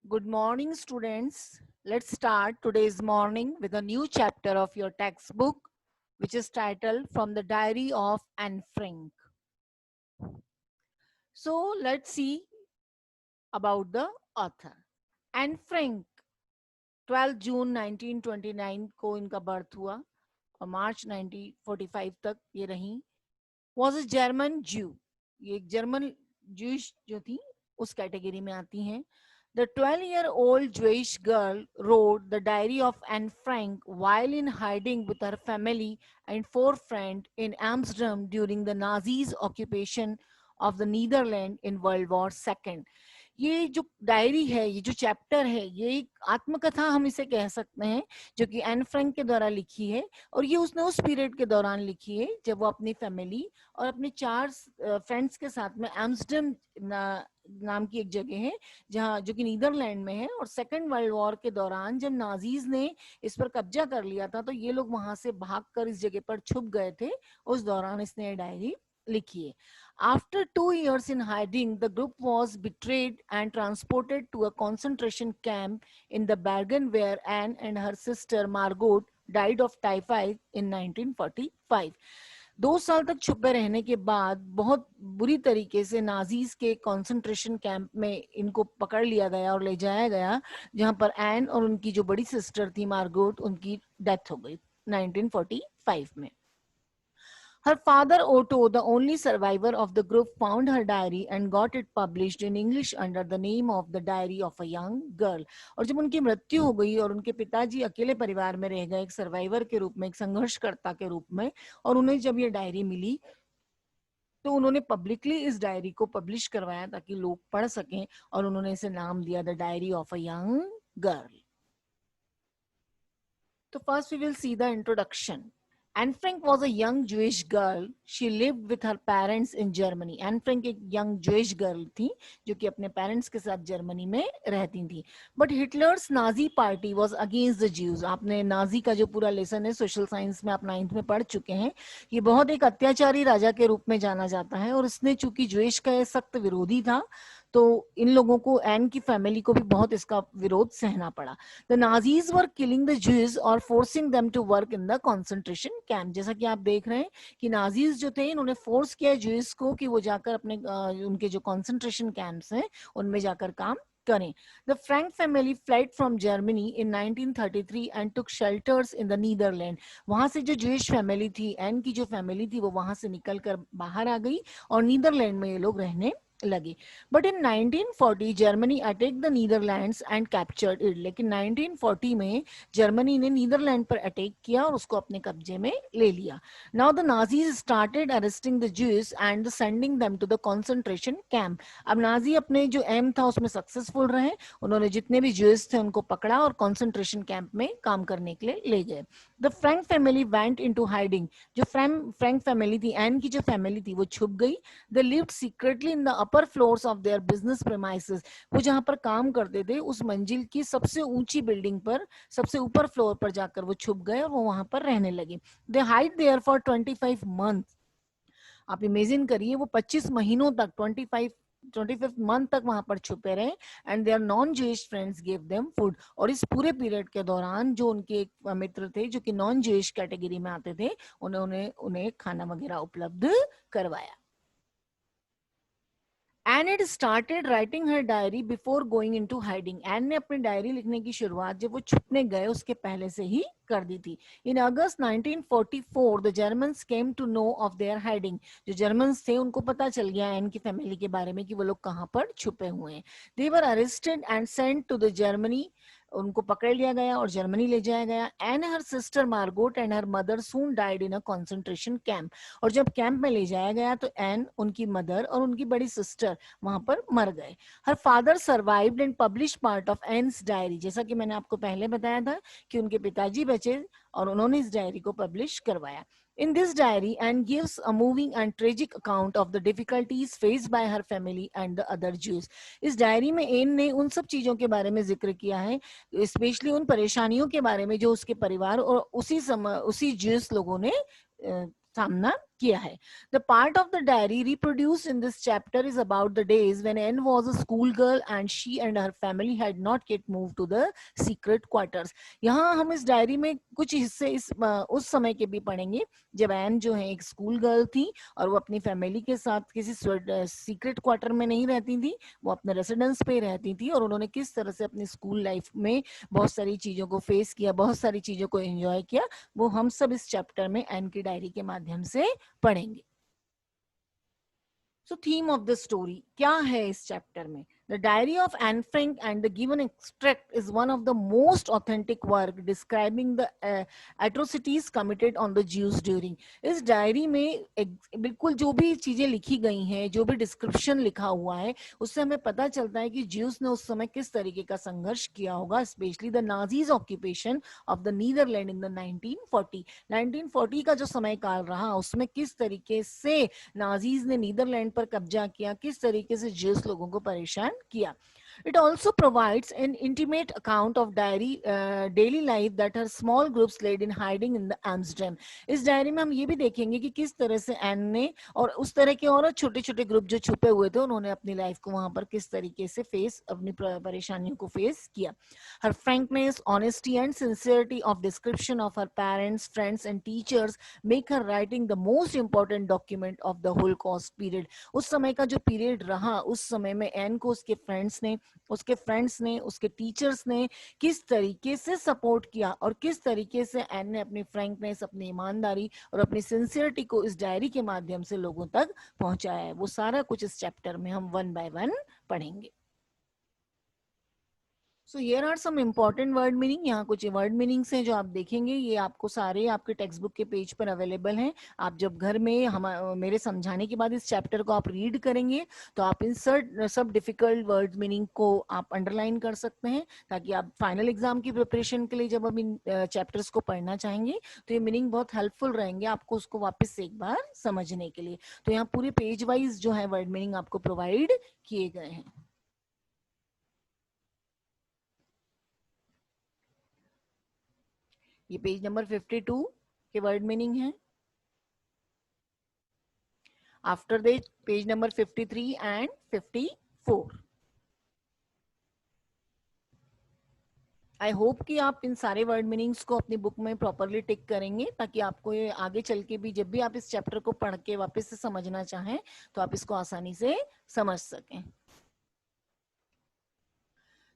Good morning, students. Let's start today's morning with a new chapter of your textbook, which is titled From the Diary of Anne Frank. So, let's see about the author. Anne Frank, 12 जून 1929 को इनका birth हुआ और मार्च 1945 तक ये रही. Was a German ज्यू. ये एक जर्मन ज्यूइश जो थी उस कैटेगरी में आती हैं. The 12-year-old Jewish girl wrote the diary of Anne Frank while in hiding with her family and four friends in Amsterdam during the Nazis' occupation of the Netherlands in World War II. ये जो diary है, ये जो chapter है, ये एक आत्मकथा हम इसे कह सकते हैं जो कि एन फ्रैंक के द्वारा लिखी है. और ये उसने उस पीरियड के दौरान लिखी है जब वो अपनी फैमिली और अपने 4 फ्रेंड्स के साथ में एम्स्टर्डम नाम की एक जगह है जहाँ जो कि नीदरलैंड में है. और सेकेंड वर्ल्ड वॉर के दौरान जब नाजीज ने इस पर कब्जा कर लिया था तो ये लोग वहां से भागकर इस जगह पर छुप गए थे. उस दौरान इसने डायरी लिखी है. After 2 years in hiding, the group was betrayed and transported to a concentration camp in the Bergen, where Anne and her sister Margot died of typhoid in 1945. 2 साल तक छुपे रहने के बाद बहुत बुरी तरीके से नाजीज के कंसंट्रेशन कैंप में इनको पकड़ लिया गया और ले जाया गया, जहां पर एन और उनकी जो बड़ी सिस्टर थी मार्गोट, उनकी डेथ हो गई 1945 में. Her father Otto, the only survivor of the group, found her diary and got it published in English under the name of The Diary of a Young Girl. और जब उनकी मृत्यु हो गई और उनके पिताजी अकेले परिवार में रह गए एक सर्वाइवर के रूप में, एक संघर्षकर्ता के रूप में, और उन्हें जब ये डायरी मिली तो उन्होंने पब्लिकली इस डायरी को पब्लिश करवाया ताकि लोग पढ़ सकें और उन्होंने इसे नाम दिया the diary of a young girl. तो first we will see the introduction. Anne Frank was a young Jewish girl. She lived with her parents in Germany. Anne Frank एक young Jewish girl थी जो कि अपने parents के साथ Germany में रहती थी. But Hitler's Nazi party was against the Jews. आपने नाजी का जो पूरा लेसन है सोशल साइंस में आप 9th में पढ़ चुके हैं. ये बहुत एक अत्याचारी राजा के रूप में जाना जाता है और इसने चूंकि ज्यूइश का सख्त विरोधी था तो इन लोगों को, एन की फैमिली को भी बहुत इसका विरोध सहना पड़ा. The Nazis were killing the Jews or forcing them to work in the concentration camp. जैसा कि आप देख रहे हैं कि नाजीज जो थे इन्होंने फोर्स किया ज्यूज को कि वो जाकर अपने उनके जो कंसंट्रेशन कैंप्स हैं उनमें जाकर काम करें. The Frank family fled from Germany in 1933 and took shelters in the Netherlands. वहां से जो ज्यूइश फैमिली थी, एन की जो फैमिली थी, वो वहां से निकलकर बाहर आ गई और नीदरलैंड में ये लोग रहने लगे. But in 1940 Germany attack the Netherlands and captured it. लेकिन 1940 में जर्मनी ने नीदरलैंड पर अटैक किया और उसको अपने कब्जे में ले लिया. Now the Nazis started arresting the Jews and sending them to the concentration camp. अब नाजी अपने जो एम था उसमें सक्सेसफुल रहे. उन्होंने जितने भी ज्यूज थे उनको पकड़ा और कंसंट्रेशन कैंप में काम करने के लिए ले गए. The Frank family went into hiding. जो फ्रैंक फैमिली थी, एन की जो फैमिली थी, वो छुप गई. They lived secretly in the upper floors of their business premises. वो जहां पर काम करते थे उस मंजिल की सबसे ऊंची बिल्डिंग पर, सबसे ऊपर फ्लोर पर जाकर वो छुप गए और वो वहां पर रहने लगे. दे हाइड देयर फॉर 25 मंथ. आप इमेजिन करिए वो 25 महीनों तक 25th मंथ तक वहां पर छुपे रहे. And their non Jewish friends give them food. और इस पूरे पीरियड के दौरान जो उनके एक मित्र थे जो कि नॉन ज्यूइश कैटेगरी में आते थे, उन्होंने उन्हें खाना वगैरह उपलब्ध करवाया. Anne had started writing her diary before going into hiding. Anne ने अपनी डायरी लिखने की शुरुआत जब वो छुपने गए उसके पहले से ही कर दी थी. In August 1944 the Germans came to know of their hiding. जो जर्मन्स थे उनको पता चल गया एन की फैमिली के बारे में कि वो लोग कहाँ पर छुपे हुए हैं. They were arrested and sent to the Germany. उनको पकड़ लिया गया और जर्मनी ले जाया गया. Anne her sister Margot and her mother soon died in a concentration camp. और जब कैंप में ले जाया गया तो एन, उनकी मदर और उनकी बड़ी सिस्टर वहां पर मर गए. Her father survived and publish part of Anne's diary. जैसा कि मैंने आपको पहले बताया था कि उनके पिताजी बचे और उन्होंने इस डायरी को पब्लिश करवाया. In this diary, Anne gives a moving and tragic account of the difficulties faced by her family and the other Jews. इस डायरी में एन ने उन सब चीजों के बारे में जिक्र किया है, स्पेशली उन परेशानियों के बारे में जो उसके परिवार और उसी ज्यूस लोगों ने सामना किया है. The part of the diary reproduced in this chapter is about the days when Anne was a schoolgirl and she and her family had not yet moved to the secret quarters. यहाँ हम इस diary में कुछ हिस्से उस समय के भी पढ़ेंगे जब एन जो है एक स्कूल गर्ल थी और वो अपनी फैमिली के साथ किसी सीक्रेट क्वार्टर में नहीं रहती थी, वो अपने रेसिडेंस पे रहती थी और उन्होंने किस तरह से अपनी स्कूल लाइफ में बहुत सारी चीजों को फेस किया, बहुत सारी चीजों को एंजॉय किया, वो हम सब इस चैप्टर में एन की डायरी के माध्यम से पढ़ेंगे. So theme of the story क्या है इस चैप्टर में? The Diary of Anne Frank and the given extract is one of the most authentic work describing the atrocities committed on the Jews during. इस diary में बिल्कुल जो भी चीजें लिखी गई हैं, जो भी डिस्क्रिप्शन लिखा हुआ है, उससे हमें पता चलता है कि ज्यूस ने उस समय किस तरीके का संघर्ष किया होगा, specially the Nazis occupation of the Netherland in the 1940. 1940 का जो समय काल रहा उसमें किस तरीके से नाजीज ने नीदरलैंड पर कब्जा किया, किस तरीके से ज्यूस लोगों को परेशान किया. It also provides an intimate account of daily life that her small groups led in hiding in the Amsterdam. इस डायरी में हम ये भी देखेंगे कि किस तरह से एन ने और उस तरह के और छोटे छोटे ग्रुप जो छुपे हुए थे उन्होंने अपनी लाइफ को वहां पर किस तरीके से अपनी परेशानियों को फेस किया. Her frankness, honesty and sincerity of description of her parents, friends and teachers make her writing the most important document of the Holocaust period. उस समय का जो पीरियड रहा उस समय में एन को उसके फ्रेंड्स ने उसके टीचर्स ने किस तरीके से सपोर्ट किया और किस तरीके से एन ने अपनी फ्रैंकनेस, अपनी ईमानदारी और अपनी सिंसियरिटी को इस डायरी के माध्यम से लोगों तक पहुंचाया है. वो सारा कुछ इस चैप्टर में हम वन बाय वन पढ़ेंगे. So here are some important word meaning. यहाँ कुछ वर्ड मीनिंग्स हैं जो आप देखेंगे, ये आपको सारे आपके टेक्स्ट बुक के पेज पर अवेलेबल हैं. आप जब घर में मेरे समझाने के बाद इस चैप्टर को आप रीड करेंगे तो आप इन सब डिफिकल्ट वर्ड मीनिंग को आप अंडरलाइन कर सकते हैं, ताकि आप फाइनल एग्जाम की प्रिपरेशन के लिए जब आप इन चैप्टर्स को पढ़ना चाहेंगे तो ये मीनिंग बहुत हेल्पफुल रहेंगे आपको उसको वापस से एक बार समझने के लिए. तो यहाँ पूरे पेज वाइज जो है वर्ड मीनिंग आपको प्रोवाइड किए गए हैं. ये पेज नंबर 52 के वर्ड मीनिंग है. After that page number 53 and 54. I hope कि आप इन सारे वर्ड मीनिंग्स को अपनी बुक में प्रॉपरली टिक करेंगे, ताकि आपको ये आगे चल के भी जब भी आप इस चैप्टर को पढ़ के वापस से समझना चाहें तो आप इसको आसानी से समझ सकें.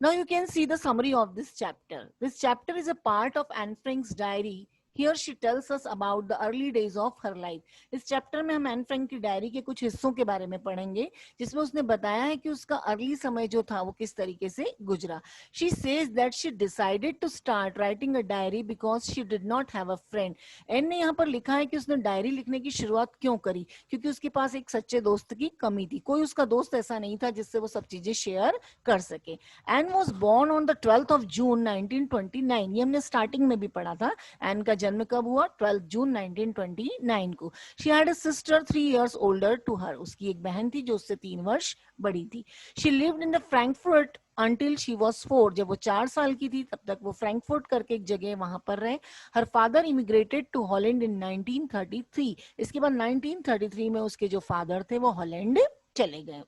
Now you can see the summary of this chapter. This chapter is a part of Anne Frank's diary. Here she tells us about the early days of her life. इस चैप्टर में हम एन फ्रैंक की diary के कुछ हिस्सों के बारे में पढ़ेंगे जिसमें उसने बताया है कि उसका अर्ली समय जो था वो किस तरीके से गुजरा. She says that she decided to start writing a diary because she did not have a friend. Anne ने यहाँ पर लिखा है कि उसने डायरी लिखने की शुरुआत क्यों करी, क्योंकि उसके पास एक सच्चे दोस्त की कमी थी. कोई उसका दोस्त ऐसा नहीं था जिससे वो सब चीजें शेयर कर सके. Anne was born on the 12th of June 1929. ये हमने स्टार्टिंग में भी पढ़ा था. एन का जन्म कब हुआ? 12 जून 1929 को. She had a sister 3 years older to her. उसकी एक बहन थी जो उससे 3 वर्ष बड़ी थी. She lived in the Frankfurt until she was 4. जब वो 4 साल की थी तब तक वो फ्रैंकफर्ट करके एक जगह वहां पर रहे. Her father emigrated to Holland in 1933. इसके बाद 1933 में उसके जो फादर थे वो हॉलैंड चले गए.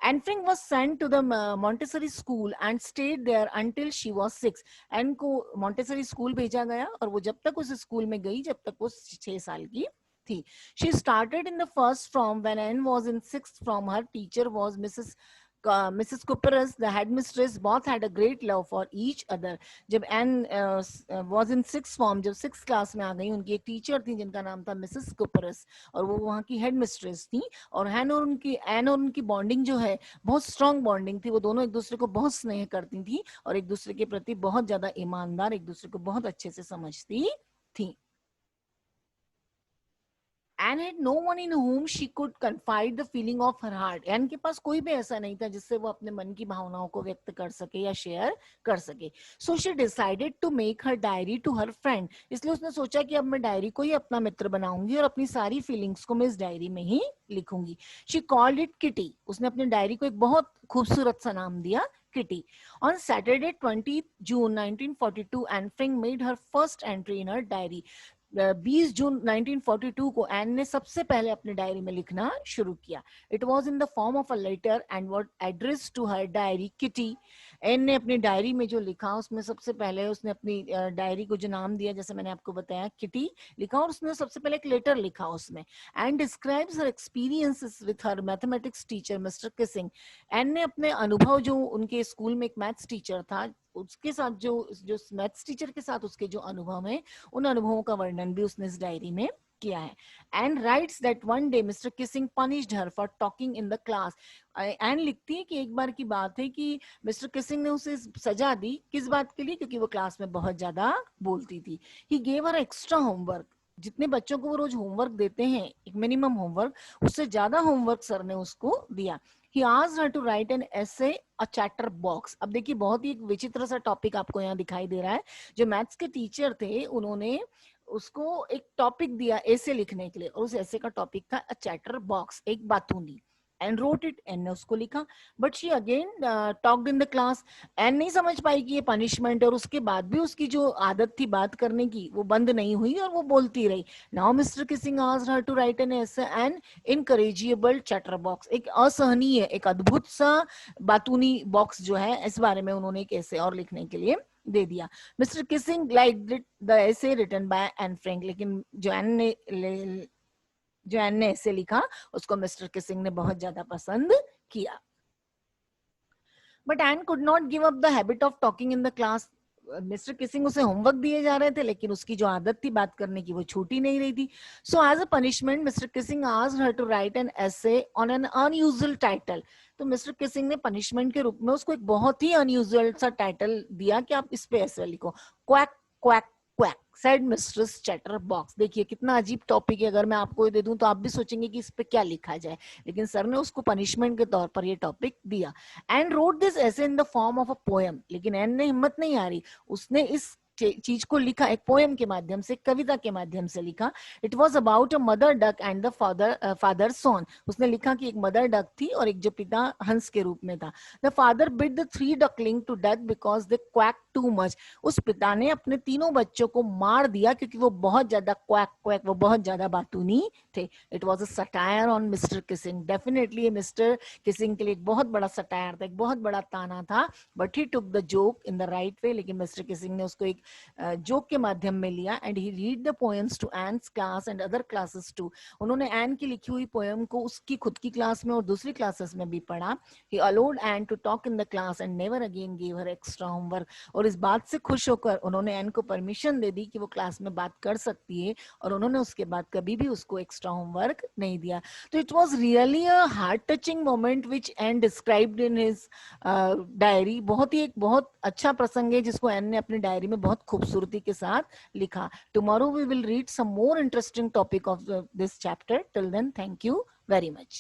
Anne Frank was sent to the Montessori school and stayed there until she was 6. Anne को Montessori school भेजा गया और वो जब तक उस स्कूल में गई जब तक वो 6 साल की थी. She started in the first form when Anne was in 6th form. Her teacher was Mrs. Cooperus, the headmistress. Both had a great love for each other. जब Anne was in 6th form, जब 6th class में आ गई, उनकी एक teacher थी जिनका नाम था मिसेस कुपरस और वो वहाँ की हेडमिस्ट्रेस थी. और एन और उनकी बॉन्डिंग जो है बहुत स्ट्रांग बॉन्डिंग थी. वो दोनों एक दूसरे को बहुत स्नेह करती थी और एक दूसरे के प्रति बहुत ज्यादा ईमानदार, एक दूसरे को बहुत अच्छे से समझती थी. Anne had no one in whom she could confide the feeling of her heart. Anne के पास कोई भी ऐसा नहीं था जिससे वो अपने मन की भावनाओं को व्यक्त कर सके या शेयर कर सके. So she decided to make her diary to her friend. इसलिए उसने सोचा कि अब मैं डायरी को ही अपना मित्र बनाऊंगी और अपनी सारी फीलिंग्स को मैं इस डायरी में ही लिखूंगी. She called it Kitty. उसने अपनी डायरी को एक बहुत खूबसूरत सा नाम दिया, Kitty. On Saturday 20th June 1942, Anne Frank made her first entry in her diary. 20 जून 1942 को एन ने सबसे पहले अपनी डायरी में लिखना शुरू किया. It was in the form of a letter and what address to her diary Kitty. Anne ने अपनी डायरी में जो लिखा उसमें सबसे पहले उसने अपनी डायरी को जो नाम दिया, जैसे मैंने आपको बताया, किटी लिखा, और उसने सबसे पहले एक लेटर लिखा उसमें. And describes her experiences with her mathematics teacher mister Keesing. Anne ने अपने अनुभव, जो उनके स्कूल में एक मैथ्स टीचर था उसके साथ, जो मैथ्स टीचर के साथ उसके जो अनुभव है, उन अनुभवों का वर्णन भी उसने इस डायरी में किया है. And rights that one day mister Keesing punished her for talking in the class. And लिखती है कि एक बार की बात है कि मिस्टर किसिंग ने उसे सजा दी. किस बात के लिए? क्योंकि वो क्लास में बहुत ज्यादा बोलती थी. He gave her extra homework. जितने बच्चों को वो रोज होमवर्क देते हैं, एक मिनिमम होमवर्क, उससे ज्यादा होमवर्क सर ने उसको दिया. He asked her to write an essay, a chatter box. अब देखिए बहुत ही एक विचित्र सा टॉपिक आपको यहाँ दिखाई दे रहा है. जो मैथ्स के टीचर थे उन्होंने उसको एक टॉपिक दिया ऐसे लिखने के लिए, और उस ऐसे का टॉपिक था अ चैटर बॉक्स, एक बातूनी. एंड रोट इट, एन ने उसको लिखा. But she again talked in the class. Anne नहीं समझ पाई कि ये पनिशमेंट है, और उसके बाद भी उसकी जो आदत थी बात करने की वो बंद नहीं हुई और वो बोलती रही. Now Mr Keesing asked her to write an essay an incorrigible chatter box. एक असहनीय, एक अद्भुत सा बातूनी बॉक्स जो है, इस बारे में उन्होंने एक ऐसे और लिखने के लिए दे दिया. मिस्टर किसिंग लाइक्ड द ऐसे रिटन बाय एन फ्रैंक. लेकिन जो एन ने ऐसे लिखा उसको मिस्टर किसिंग ने बहुत ज्यादा पसंद किया. But Anne could not give up the habit of talking in the class. Mister Keesing उसे होमवर्क दिए जा रहे थे, लेकिन उसकी जो आदत थी बात करने की वो छूटी नहीं रही थी. So as a punishment mister Keesing asked her to write an essay on an unusual title. तो मिस्टर किसिंग ने पनिशमेंट के रूप में उसको एक बहुत ही अनयूजुअल सा टाइटल दिया कि आप इस पे ऐसे लिखो, quack quack quack said mistress chatter box. देखिए कितना अजीब टॉपिक है. अगर मैं आपको ये दे दूं तो आप भी सोचेंगे कि इस पे क्या लिखा जाए, लेकिन सर ने उसको पनिशमेंट के तौर पर ये टॉपिक दिया. एंड रोट दिस ऐसे इन the form of a poem. लेकिन एन ने हिम्मत नहीं हारी, उसने इस चीज को लिखा एक पोएम के माध्यम से, कविता के माध्यम से लिखा. It was about a mother duck and the father swan. उसने लिखा कि एक मदर डक थी और एक जो पिता हंस के रूप में था. The father bit the 3 duckling to death because they quack too much. उस पिता ने अपने तीनों बच्चों को मार दिया क्योंकि वो बहुत ज्यादा क्वैक क्वैक, वो बहुत ज्यादा बातूनी थे. It was a satire on mister Keesing. Definitely mister Keesing के लिए एक बहुत बड़ा सटायर था, एक बहुत बड़ा ताना था. But he took the joke in the right way. लेकिन मिस्टर किसिंग ने उसको एक जोक के माध्यम में लिया. And he read the poems to Anne's class and other classes too. उन्होंने एन की लिखी हुई पोएम को उसकी खुद की क्लास में और दूसरी क्लासेस में भी पढ़ा. He allowed Anne to talk in the class and never again give her extra homework. और इस बात से खुश होकर उन्होंने एन को परमिशन दे दी कि वो क्लास में बात कर सकती है, और उन्होंने उसके बाद कभी भी उसको एक्स्ट्रा होमवर्क नहीं दिया. तो it was really a heart touching moment which N described in his diary. बहुत ही एक बहुत अच्छा प्रसंग है जिसको एन ने अपनी डायरी में बहुत खूबसूरती के साथ लिखा. Tomorrow we will read some more interesting topic of this chapter. Till then, thank you very much.